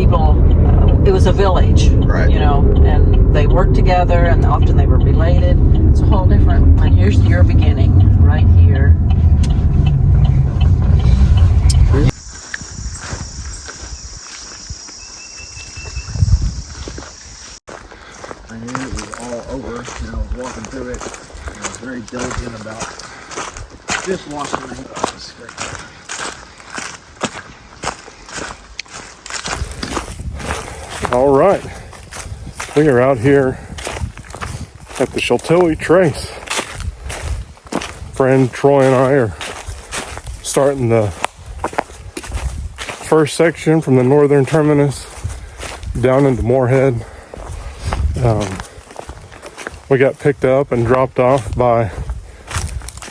people, it was a village, right? You know, and they worked together, and often they were related. It's a whole different. And here's your beginning, right here. I knew it was all over, and I was walking through it, and I was very diligent about just washing my hands. Oh, this is great. All right, we are out here at the Sheltowee Trace. Friend Troy and I are starting the first section from the northern terminus down into Morehead. We got picked up and dropped off by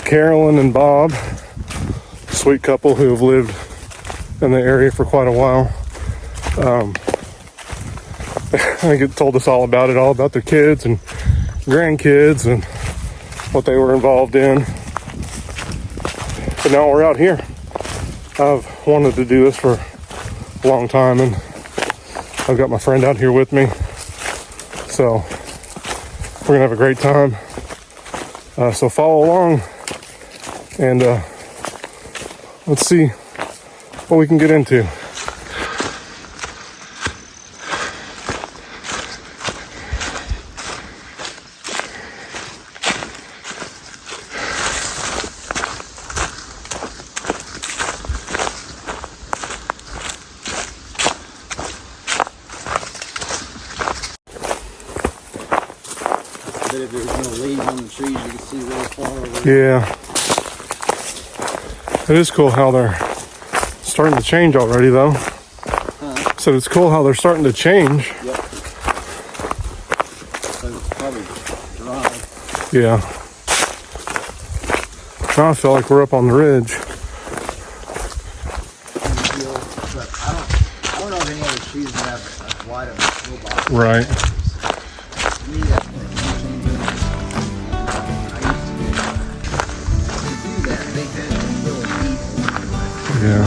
Carolyn and Bob, a sweet couple who have lived in the area for quite a while. I get told us all about their kids and grandkids and what they were involved in. But now we're out here. I've wanted to do this for a long time, and I've got my friend out here with me. So we're gonna have a great time. So follow along and let's see what we can get into. But if there's no leaves on the trees, you can see really far over. Yeah. It is cool how they're starting to change already, though. So it's cool how they're starting to change. Yep. So it's probably dry. Yeah. Now I feel like we're up on the ridge. But I don't know if any other trees have as wide of a snowball. Right. To me, that's what I used to do that. They had little deep. Yeah.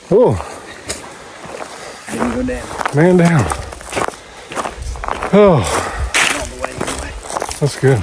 Oh, Didn't go down. man down. Oh, All the way anyway. that's good.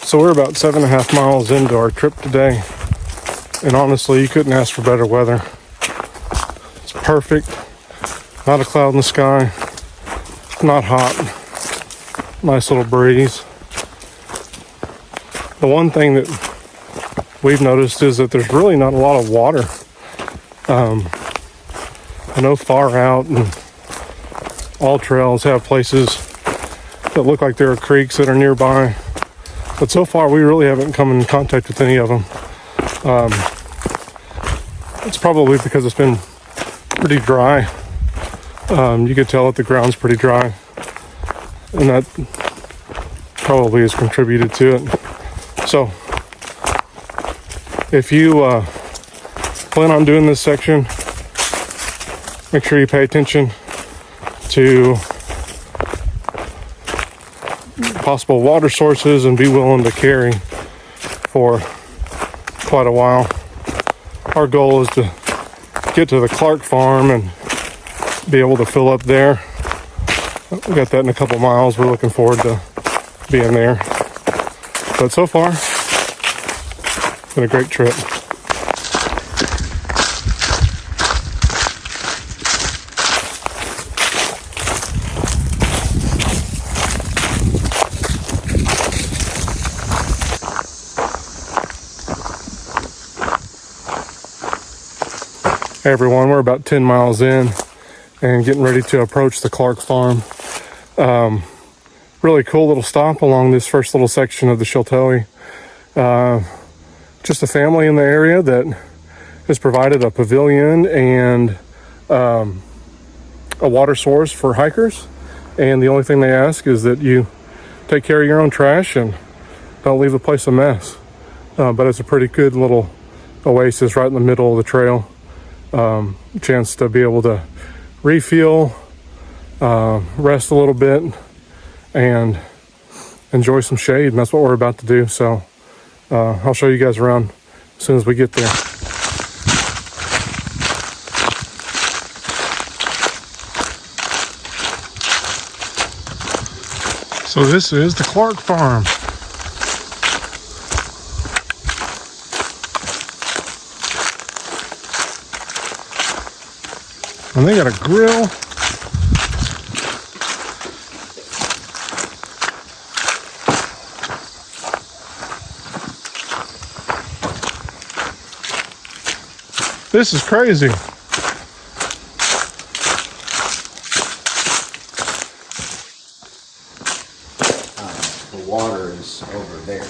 So we're about 7.5 miles into our trip today, and honestly, you couldn't ask for better weather. It's perfect, not a cloud in the sky, not hot, nice little breeze. The one thing that we've noticed is that there's really not a lot of water. I know far out and all trails have places that look like there are creeks that are nearby. But so far, we really haven't come in contact with any of them. It's probably because it's been pretty dry. You could tell that the ground's pretty dry, and that probably has contributed to it. So if you plan on doing this section, make sure you pay attention to possible water sources and be willing to carry for quite a while. Our goal is to get to the Clark farm and be able to fill up there. We got that in a couple miles. We're looking forward to being there. But so far, it's been a great trip. Hey everyone, we're about 10 miles in and getting ready to approach the Clark farm. Really cool little stop along this first little section of the Sheltowee. Just a family in the area that has provided a pavilion and a water source for hikers. And the only thing they ask is that you take care of your own trash and don't leave the place a mess. But it's a pretty good little oasis right in the middle of the trail. Chance to be able to refuel, rest a little bit, and enjoy some shade. And that's what we're about to do. So I'll show you guys around as soon as we get there. So this is the Clark farm. And they got a grill. This is crazy. The water is over there.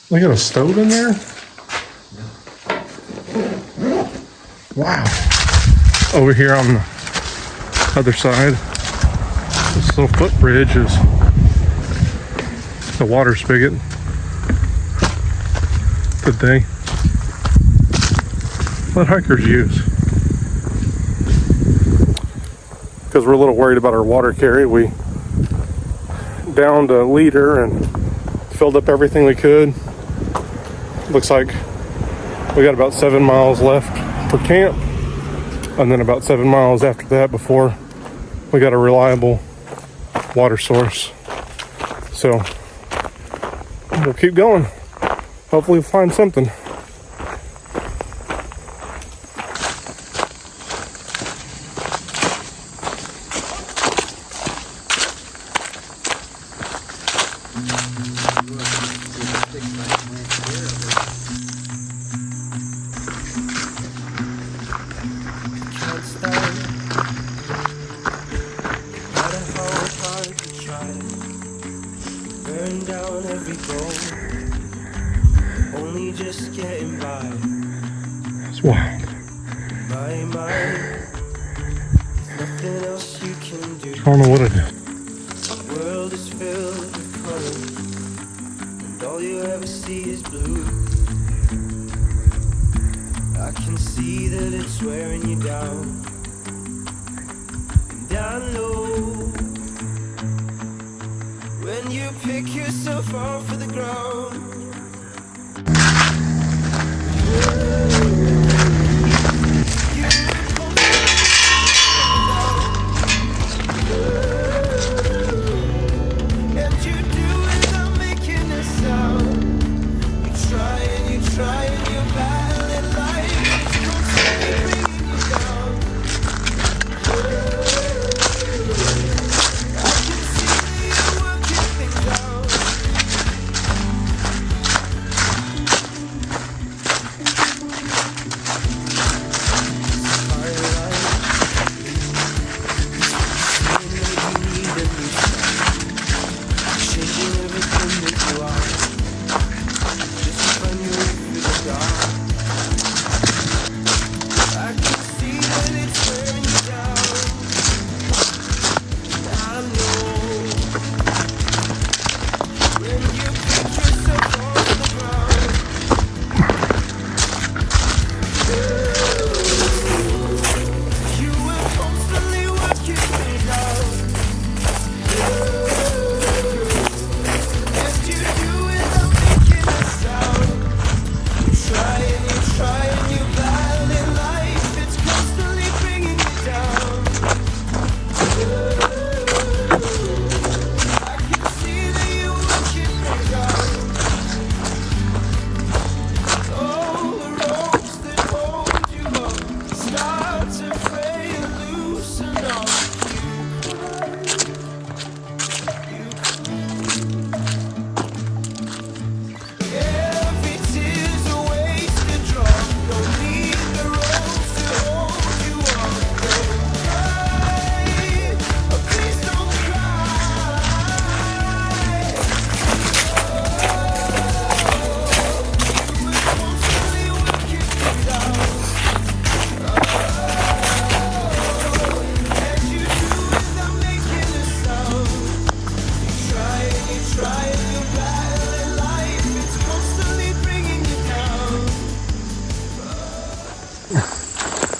They got a stove in there? Wow. Over here on the other side, this little footbridge is the water spigot that they let hikers use. Because we're a little worried about our water carry, we downed a liter and filled up everything we could. Looks like we got about 7 miles left for camp, and then about 7 miles after that before we got a reliable water source. So we'll keep going. Hopefully we'll find something. Burn down every goal, only just getting by. It's wild. My mind, nothing else you can do. I don't know what it is. The world is filled with color, and all you ever see is blue. I can see that it's wearing you down, and I know when you pick yourself off of the ground. And you do without making a sound. You try and you battle in life. It's constantly bringing you down. I can see that you're working things out.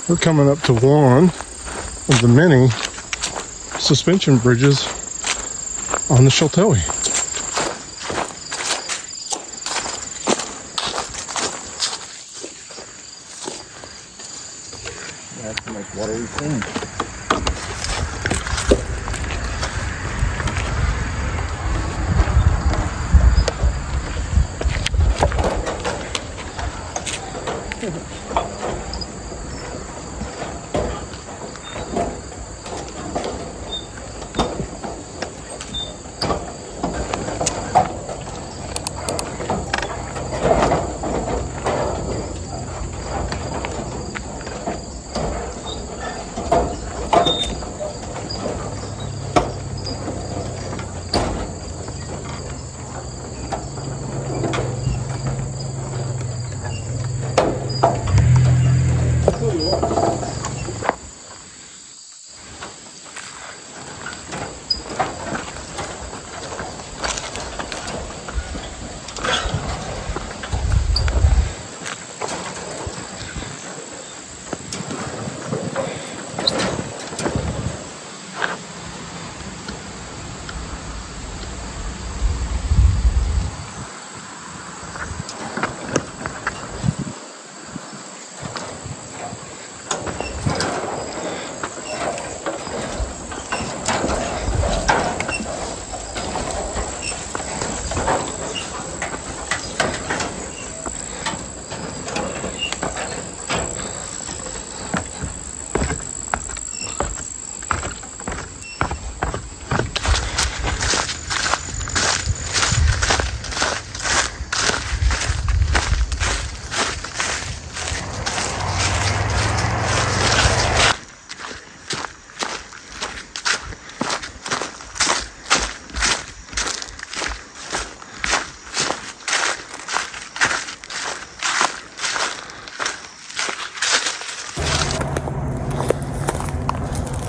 we're coming up to one of the many suspension bridges on the Sheltowee. That's the most water we've seen.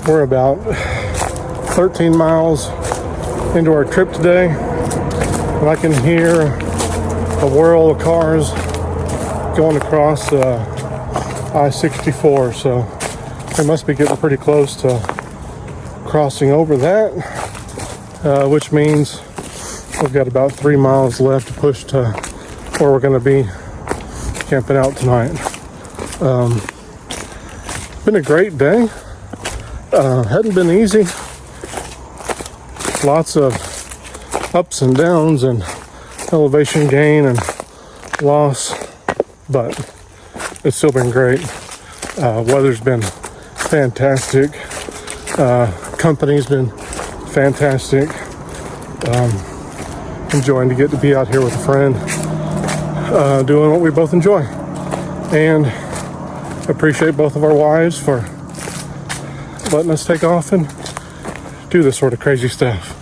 We're about 13 miles into our trip today, and I can hear a whirl of cars going across I-64, so they must be getting pretty close to crossing over that, which means we've got about 3 miles left to push to where we're going to be camping out tonight. Been a great day. Hadn't been easy. Lots of ups and downs and elevation gain and loss, but it's still been great. Weather's been fantastic. Company's been fantastic. Enjoying to get to be out here with a friend, doing what we both enjoy. And appreciate both of our wives for letting us take off and do this sort of crazy stuff.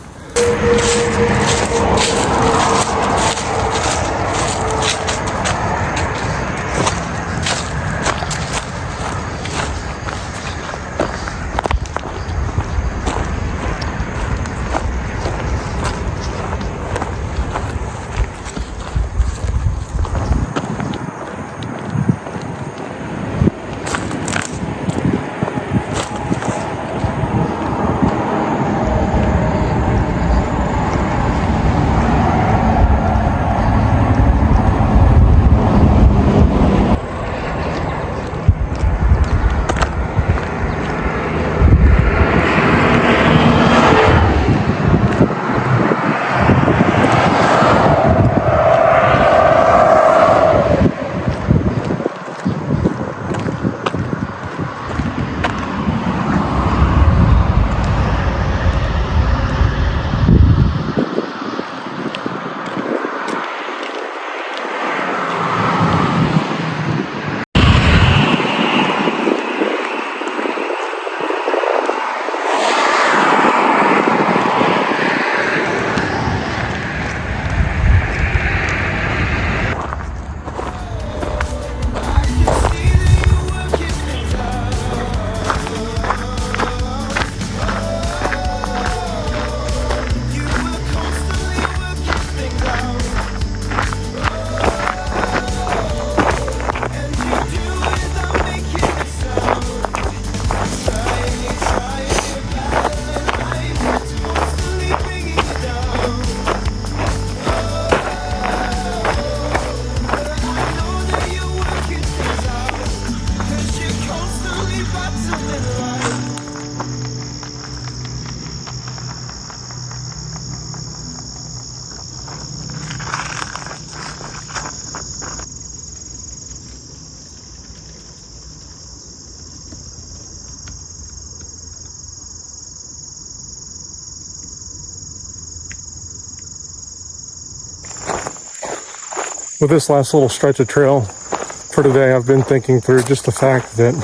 with this last little stretch of trail for today, I've been thinking through just the fact that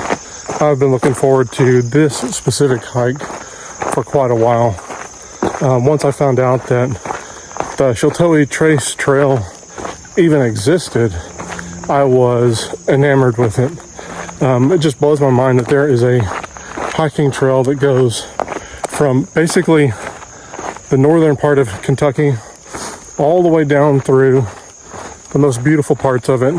I've been looking forward to this specific hike for quite a while. Once I found out that the Sheltowee Trace trail even existed, I was enamored with it. It just blows my mind that there is a hiking trail that goes from basically the northern part of Kentucky all the way down through the most beautiful parts of it,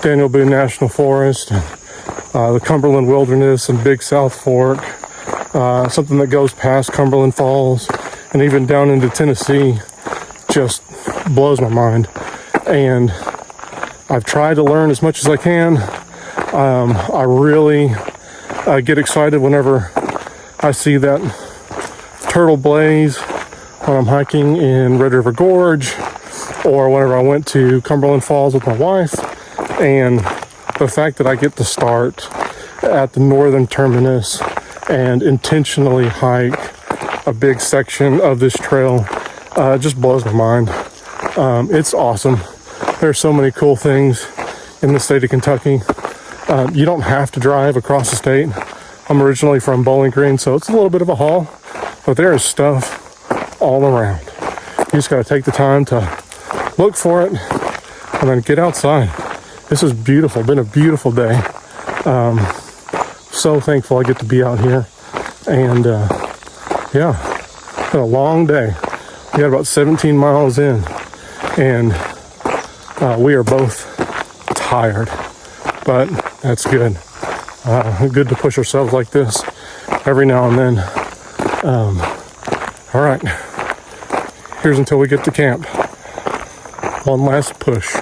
Daniel Boone National Forest, the Cumberland Wilderness and Big South Fork, something that goes past Cumberland Falls and even down into Tennessee. Just blows my mind. And I've tried to learn as much as I can. I really get excited whenever I see that turtle blaze when I'm hiking in Red River Gorge, or whenever I went to Cumberland Falls with my wife. And the fact that I get to start at the northern terminus and intentionally hike a big section of this trail just blows my mind. It's awesome. There's so many cool things in the state of Kentucky. You don't have to drive across the state. I'm originally from Bowling Green, so it's a little bit of a haul, but there is stuff all around. You just got to take the time to look for it and then get outside. This is beautiful. Been a beautiful day. So thankful I get to be out here. And yeah, been a long day. We got about 17 miles in, and we are both tired, but that's good. Good to push ourselves like this every now and then. All right, here's until we get to camp. One last push.